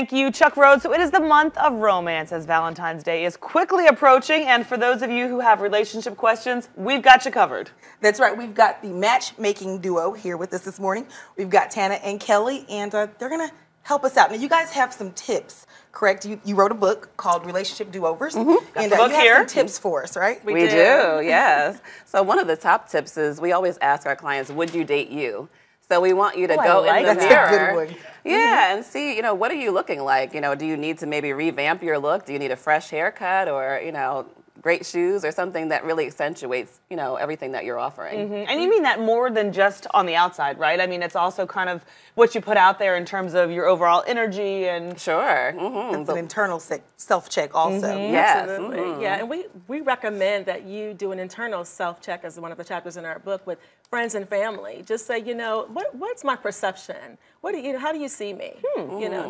Thank you, Chuck Rhodes. So it is the month of romance as Valentine's Day is quickly approaching, and for those of you who have relationship questions, we've got you covered. That's right. We've got the matchmaking duo here with us this morning. We've got Tana and Kelly, and they're going to help us out. Now, you guys have some tips, correct? You wrote a book called Relationship Do-Overs, and you have some tips for us, right? We do, yes. So one of the top tips is we always ask our clients, would you date you? So we want you to go in the mirror. That's a good one. Yeah, and see, what are you looking like? Do you need to maybe revamp your look? Do you need a fresh haircut or, great shoes or something that really accentuates, everything that you're offering? And you mean that more than just on the outside, right? I mean, it's also kind of what you put out there in terms of your overall energy and... Sure. It's an internal self-check also. Yes. Absolutely. Yeah, and we recommend that you do an internal self-check as one of the chapters in our book with friends and family. Just say, what's my perception? How do you see me?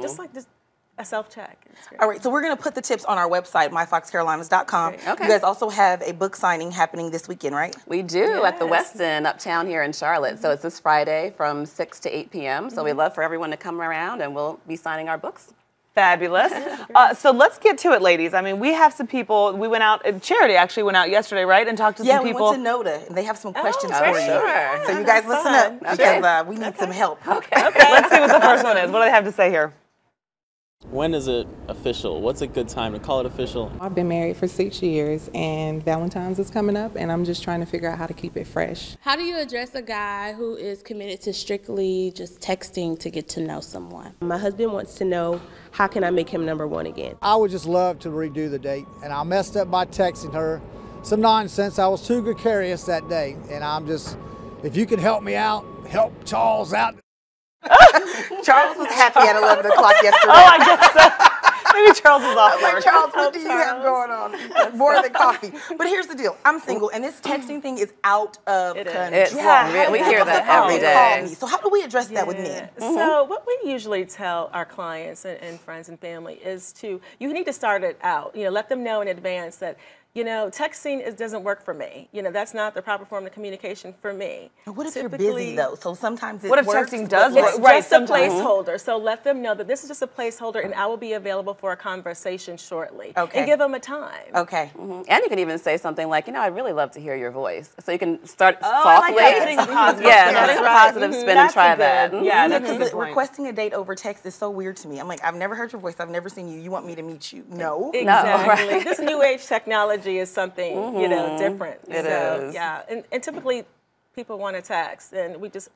Just a self-check. All right, so we're going to put the tips on our website, myfoxcarolinas.com. Okay. You guys also have a book signing happening this weekend, right? We do at the West End uptown here in Charlotte. So it's this Friday from 6 to 8 p.m. So we'd love for everyone to come around and we'll be signing our books. Fabulous. So let's get to it, ladies. I mean, we have some people. We went out, Charity actually went out yesterday, right, and talked to some people. Yeah, we went to NODA, and they have some questions for you. Sure. So you guys listen up because we need some help. Okay. Let's see what the first one is. What do they have to say here? When is it official? What's a good time to call it official? I've been married for 6 years and Valentine's is coming up and I'm just trying to figure out how to keep it fresh. How do you address a guy who is committed to strictly just texting to get to know someone? My husband wants to know, how can I make him number one again? I would just love to redo the date, and I messed up by texting her some nonsense. I was too gregarious that day, and I'm just, if you can help me out, help Charles out. Charles was happy at 11 o'clock yesterday. Oh, I guess so. Maybe Charles is off work. Like, Charles, what do you have going on? More than coffee. But here's the deal. I'm single, and this texting thing is out of control. We hear that every day. So how do we address that with men? So what we usually tell our clients and friends and family is you need to start it out. Let them know in advance that texting doesn't work for me. That's not the proper form of communication for me. What if you're busy though? So sometimes it works. What if texting does work? Right, just a placeholder. So let them know that this is just a placeholder and I will be available for a conversation shortly. Okay. And give them a time. Okay. And you can even say something like, I'd really love to hear your voice. So you can start softly. I like that. Yeah, a positive spin and try that. Yeah, because requesting a date over text is so weird to me. I'm like, I've never heard your voice. I've never seen you. You want me to meet you? No. Exactly. No, right. This new age technology is something different. It is. Yeah, and typically people want to text, and we just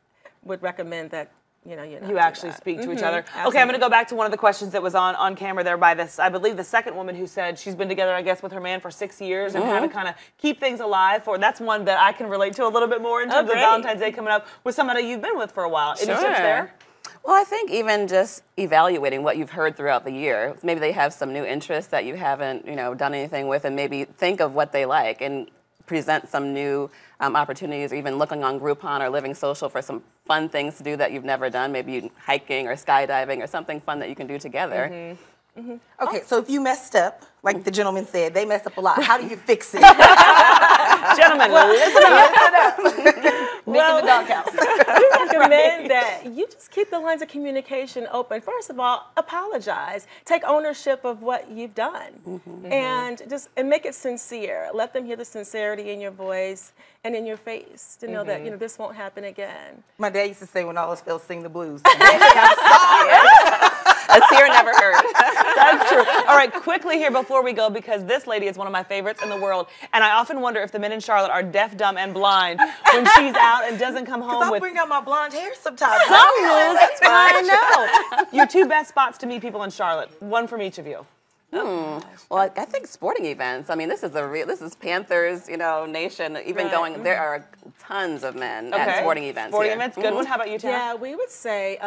would recommend that you actually speak to each other. Absolutely. Okay, I'm going to go back to one of the questions that was on camera there by this, I believe, the second woman who said she's been together, I guess, with her man for 6 years and how to kind of keep things alive. That's one that I can relate to a little bit more in terms of Valentine's Day coming up with somebody you've been with for a while. Any tips there? Well, I think even just evaluating what you've heard throughout the year. Maybe they have some new interests that you haven't, done anything with, and maybe think of what they like and present some new opportunities, or even looking on Groupon or Living Social for some fun things to do that you've never done, maybe hiking or skydiving or something fun that you can do together. Okay, so if you messed up, like the gentleman said, they mess up a lot. How do you fix it? Gentlemen, listen up. Well, the doghouse. We recommend that you just keep the lines of communication open. First of all, apologize. Take ownership of what you've done, and make it sincere. Let them hear the sincerity in your voice and in your face to know that this won't happen again. My dad used to say, "When all else fails, sing the blues." A tear never hurt. That's true. All right, quickly here before we go, because this lady is one of my favorites in the world, and I often wonder if the men in Charlotte are deaf, dumb, and blind when she's out and doesn't come home with... I bring out my blonde hair sometimes. That's fine. I know. Your two best spots to meet people in Charlotte. One from each of you. Well, I think sporting events. I mean, this is Panthers, nation. Even there are tons of men at sporting events. Sporting events, good one. How about you, Tara? Yeah, we would say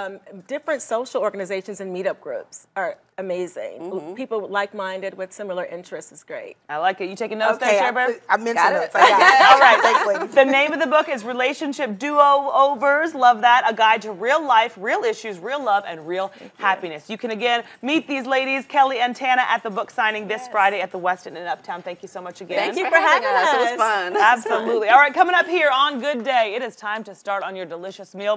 different social organizations and meetup groups are amazing. People like-minded with similar interests is great. I like it. You taking notes there, Cherry? I mentioned notes. I got it. All right, thanks, ladies. The name of the book is Relationship Do-Overs. Love that. A guide to real life, real issues, real love, and real happiness. You can, again, meet these ladies, Kelly and Tana, at the book signing this Friday at the West End in Uptown. Thank you so much again. Thank you for having us. It was fun. Absolutely. All right, coming up here on Good Day, it is time to start on your delicious meal.